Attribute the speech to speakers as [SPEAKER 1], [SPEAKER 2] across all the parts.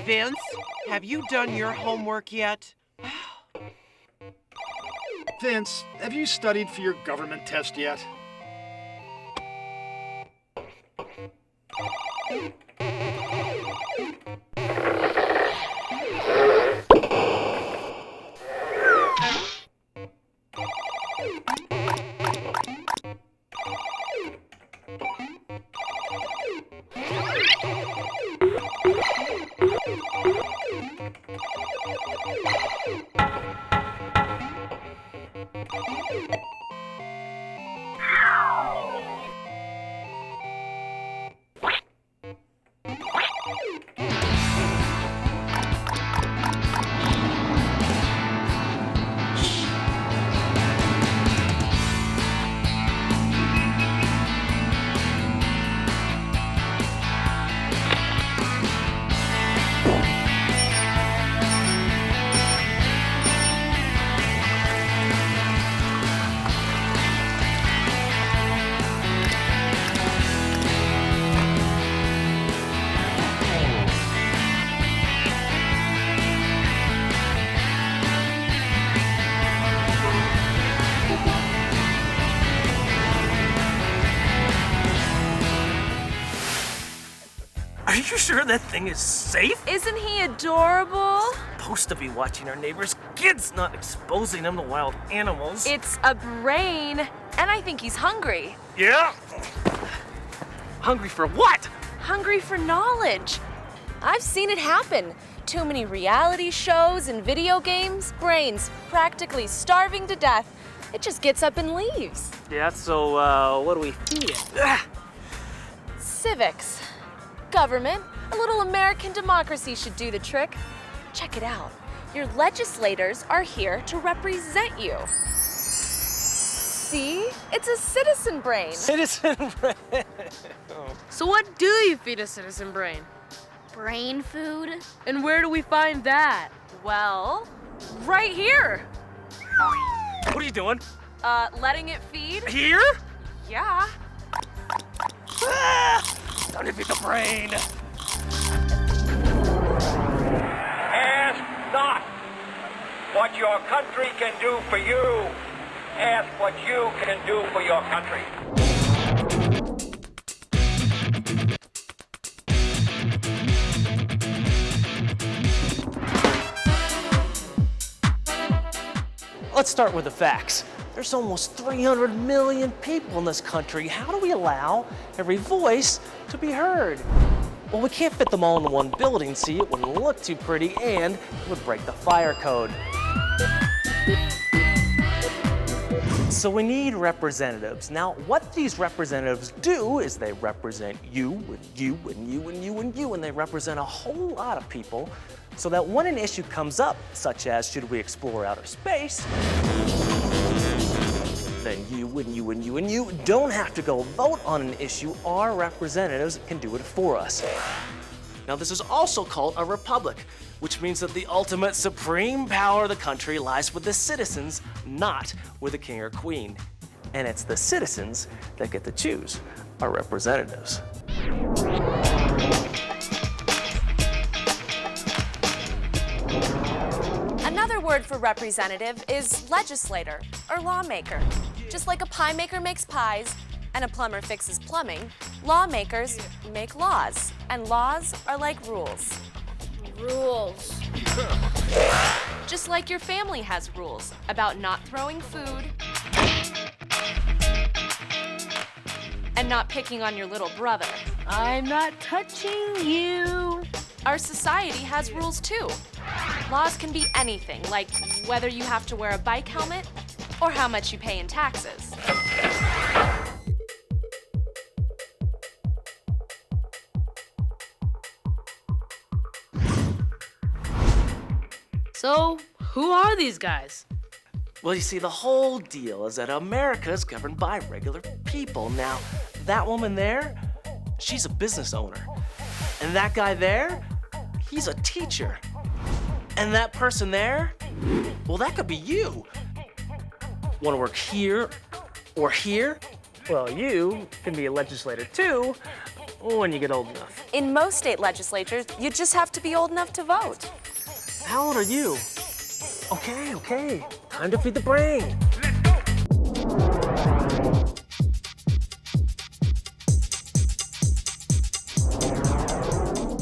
[SPEAKER 1] Vince, have you done your homework yet?
[SPEAKER 2] Vince, have you studied for your government test yet?
[SPEAKER 3] Are you sure that thing is safe?
[SPEAKER 4] Isn't he adorable?
[SPEAKER 3] Supposed to be watching our neighbors' kids, not exposing them to wild animals.
[SPEAKER 4] It's a brain, and I think he's hungry.
[SPEAKER 3] Yeah? Hungry for what?
[SPEAKER 4] Hungry for knowledge. I've seen it happen. Too many reality shows and video games, brains practically starving to death. It just gets up and leaves.
[SPEAKER 3] Yeah, so, what do we feed it?
[SPEAKER 4] Civics. Government. A little American democracy should do the trick. Check it out. Your legislators are here to represent you. See? It's a citizen brain.
[SPEAKER 3] Citizen brain.
[SPEAKER 5] So what do you feed a citizen brain?
[SPEAKER 6] Brain food?
[SPEAKER 5] And where do we find that?
[SPEAKER 4] Well, right here.
[SPEAKER 3] What are you doing?
[SPEAKER 4] Letting it feed?
[SPEAKER 3] Here?
[SPEAKER 4] Yeah.
[SPEAKER 3] Time to feed the brain.
[SPEAKER 7] Ask not what your country can do for you. Ask what you can do for your country.
[SPEAKER 3] Let's start with the facts. There's almost 300 million people in this country. How do we allow every voice to be heard? Well, we can't fit them all in one building, see? It wouldn't look too pretty, and it would break the fire code. So we need representatives. Now, what these representatives do is they represent you and you and you and you and you, and they represent a whole lot of people, so that when an issue comes up, such as should we explore outer space, then you and you and you and you don't have to go vote on an issue. Our representatives can do it for us. Now, this is also called a republic, which means that the ultimate supreme power of the country lies with the citizens, not with the king or queen. And it's the citizens that get to choose our representatives.
[SPEAKER 4] Another word for representative is legislator or lawmaker. Just like a pie maker makes pies and a plumber fixes plumbing, lawmakers make laws, and laws are like rules.
[SPEAKER 5] Rules.
[SPEAKER 4] Just like your family has rules about not throwing food and not picking on your little brother.
[SPEAKER 5] I'm not touching you.
[SPEAKER 4] Our society has rules too. Laws can be anything, like whether you have to wear a bike helmet or how much you pay in taxes.
[SPEAKER 5] So, who are these guys?
[SPEAKER 3] Well, you see, the whole deal is that America is governed by regular people. Now, that woman there, she's a business owner. And that guy there, he's a teacher. And that person there, well, that could be you. Want to work here or here? Well, you can be a legislator too when you get old enough.
[SPEAKER 4] In most state legislatures, you just have to be old enough to vote.
[SPEAKER 3] How old are you? Okay. Time to feed the brain.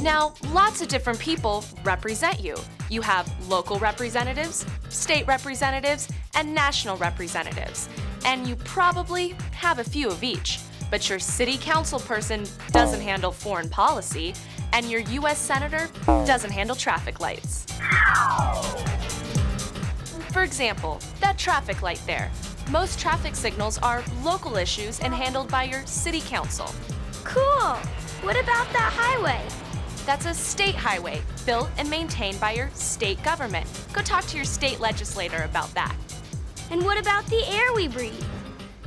[SPEAKER 4] Now, lots of different people represent you. You have local representatives, state representatives, and national representatives. And you probably have a few of each. But your city council person doesn't handle foreign policy, and your US senator doesn't handle traffic lights. For example, that traffic light there. Most traffic signals are local issues and handled by your city council.
[SPEAKER 6] Cool. What about that highway?
[SPEAKER 4] That's a state highway, built and maintained by your state government. Go talk to your state legislator about that.
[SPEAKER 6] And what about the air we breathe?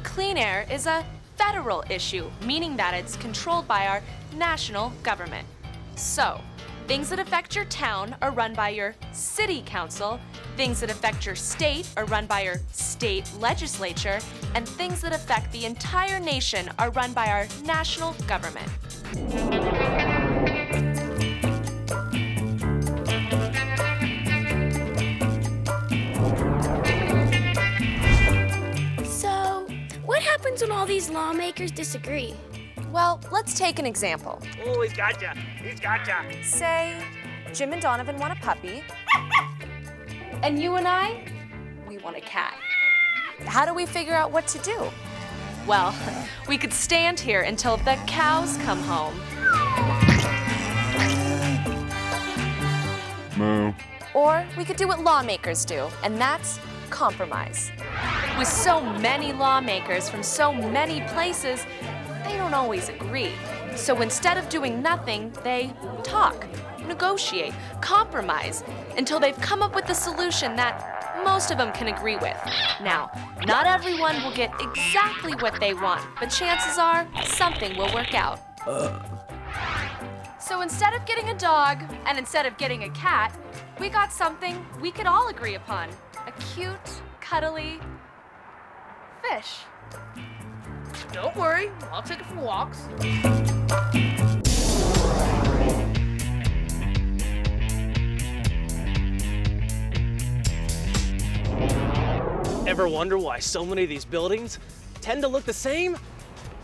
[SPEAKER 4] Clean air is a federal issue, meaning that it's controlled by our national government. So, things that affect your town are run by your city council, things that affect your state are run by your state legislature, and things that affect the entire nation are run by our national government.
[SPEAKER 6] So, what happens when all these lawmakers disagree?
[SPEAKER 4] Well, let's take an example.
[SPEAKER 3] Oh, he's gotcha.
[SPEAKER 4] Say, Jim and Donovan want a puppy, and you and I, we want a cat. How do we figure out what to do? Well, we could stand here until the cows come home.
[SPEAKER 8] Moo.
[SPEAKER 4] Or we could do what lawmakers do, and that's compromise. With so many lawmakers from so many places, they don't always agree. So instead of doing nothing, they talk, negotiate, compromise, until they've come up with a solution that most of them can agree with. Now, not everyone will get exactly what they want, but chances are something will work out. So instead of getting a dog, and instead of getting a cat, we got something we could all agree upon. A cute, cuddly fish.
[SPEAKER 5] Don't worry, I'll take it for walks.
[SPEAKER 3] Ever wonder why so many of these buildings tend to look the same?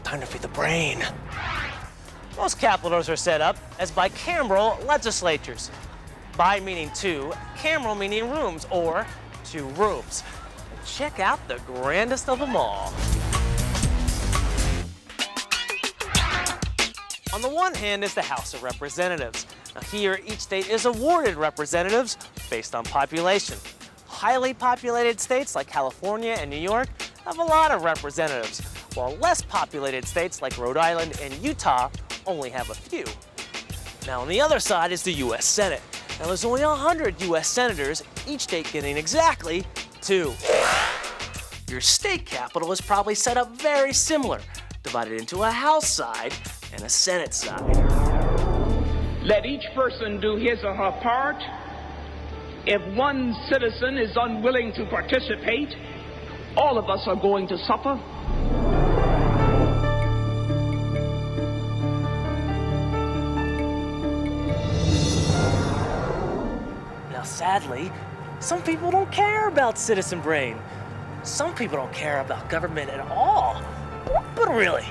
[SPEAKER 3] Time to feed the brain. Most capitals are set up as bicameral legislatures. Bi meaning two, cameral meaning rooms, or two rooms. Check out the grandest of them all. On the one hand is the House of Representatives. Now here, each state is awarded representatives based on population. Highly populated states like California and New York have a lot of representatives, while less populated states like Rhode Island and Utah only have a few. Now on the other side is the US Senate. Now there's only 100 US senators, each state getting exactly 2. Your state capital is probably set up very similar, divided into a House side and a Senate side.
[SPEAKER 9] Let each person do his or her part. If one citizen is unwilling to participate, all of us are going to suffer.
[SPEAKER 3] Now sadly, some people don't care about citizen brain. Some people don't care about government at all. But really,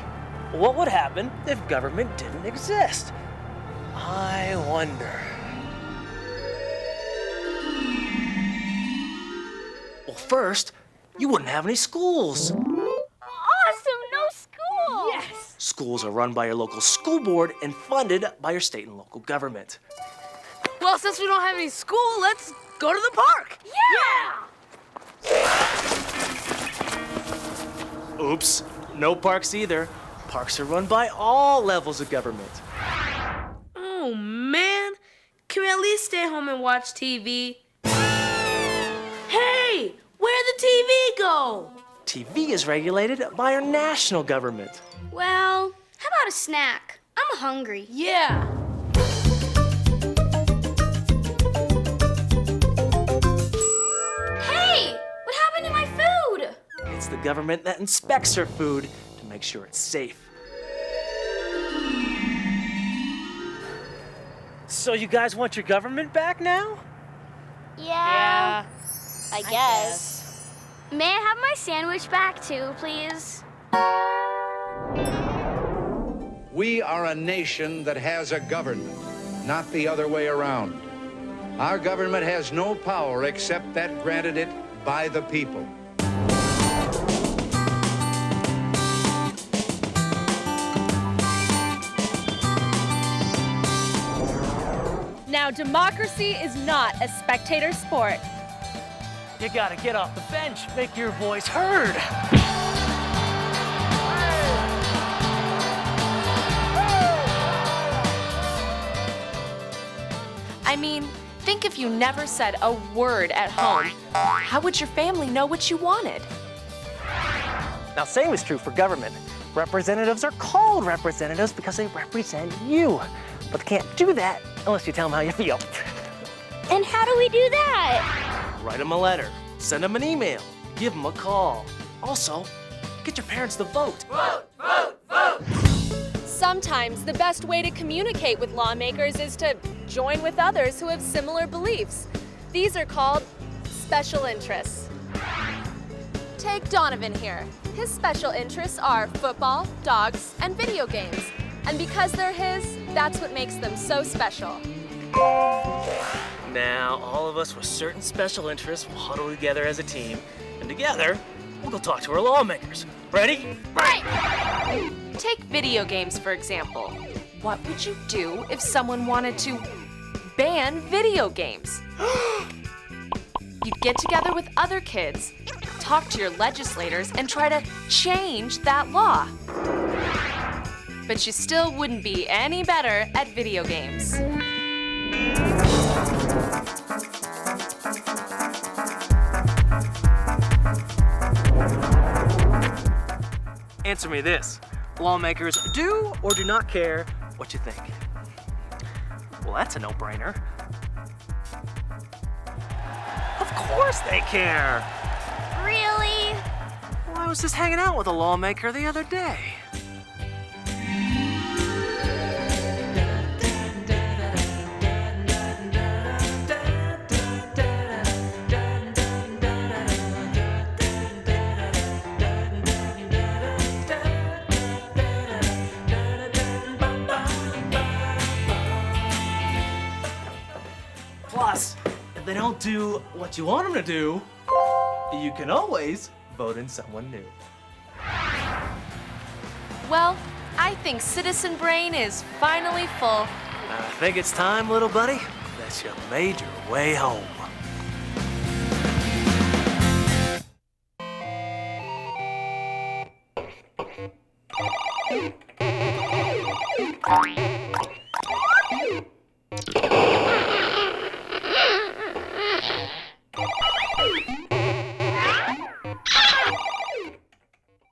[SPEAKER 3] what would happen if government didn't exist? I wonder. Well, first, you wouldn't have any schools.
[SPEAKER 6] Awesome, no school!
[SPEAKER 5] Yes!
[SPEAKER 3] Schools are run by your local school board and funded by your state and local government.
[SPEAKER 5] Well, since we don't have any school, let's go to the park!
[SPEAKER 6] Yeah!
[SPEAKER 3] Oops, no parks either. Parks are run by all levels of government.
[SPEAKER 5] Oh, man. Can we at least stay home and watch TV? Hey! Where'd the TV go?
[SPEAKER 3] TV is regulated by our national government.
[SPEAKER 6] Well, how about a snack? I'm hungry.
[SPEAKER 5] Yeah.
[SPEAKER 6] Hey! What happened to my food?
[SPEAKER 3] It's the government that inspects our food to make sure it's safe. So you guys want your government back now?
[SPEAKER 6] Yeah. I guess. May I have my sandwich back too, please?
[SPEAKER 8] We are a nation that has a government, not the other way around. Our government has no power except that granted it by the people.
[SPEAKER 10] Now, democracy is not a spectator sport.
[SPEAKER 3] You gotta get off the bench, make your voice heard.
[SPEAKER 4] I mean, think if you never said a word at home, how would your family know what you wanted?
[SPEAKER 3] Now, same is true for government. Representatives are called representatives because they represent you. But they can't do that unless you tell them how you feel.
[SPEAKER 6] And how do we do that?
[SPEAKER 3] Write them a letter, send them an email, give them a call. Also, get your parents to vote.
[SPEAKER 1] Vote, vote, vote!
[SPEAKER 4] Sometimes the best way to communicate with lawmakers is to join with others who have similar beliefs. These are called special interests. Take Donovan here. His special interests are football, dogs, and video games. And because they're his, that's what makes them so special.
[SPEAKER 3] Now, all of us with certain special interests will huddle together as a team, and together, we'll go talk to our lawmakers. Ready?
[SPEAKER 4] Right! Take video games, for example. What would you do if someone wanted to ban video games? You'd get together with other kids, talk to your legislators, and try to change that law. But you still wouldn't be any better at video games.
[SPEAKER 3] Answer me this. Lawmakers do or do not care what you think? Well, that's a no-brainer. Of course they care.
[SPEAKER 6] Really?
[SPEAKER 3] Well, I was just hanging out with a lawmaker the other day. Plus, if they don't do what you want them to do, you can always vote in someone new.
[SPEAKER 4] Well, I think Citizen Brain is finally full.
[SPEAKER 3] I think it's time, little buddy, that you made your way home.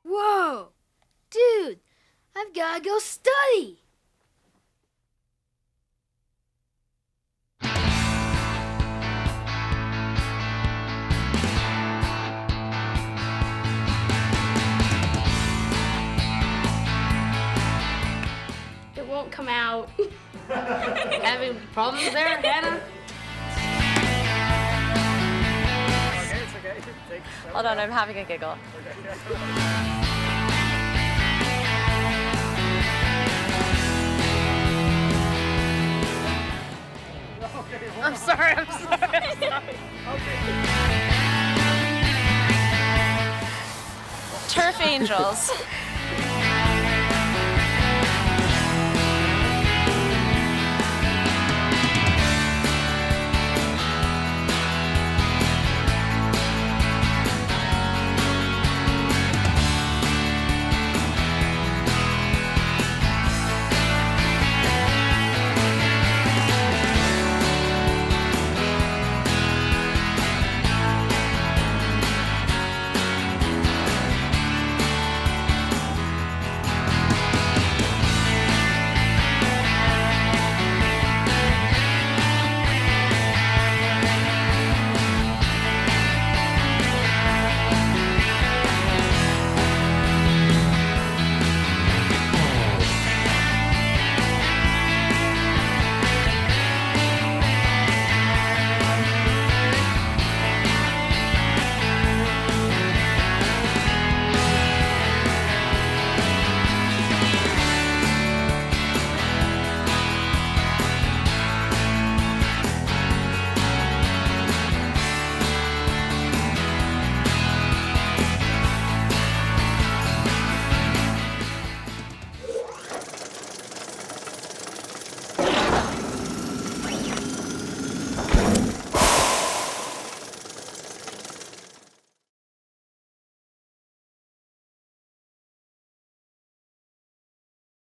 [SPEAKER 6] Whoa! Dude, I've gotta go study!
[SPEAKER 5] It won't come out. Having problems there, Hannah?
[SPEAKER 4] Hold on, I'm having a giggle.
[SPEAKER 5] I'm sorry, I'm sorry.
[SPEAKER 4] Turf Angels.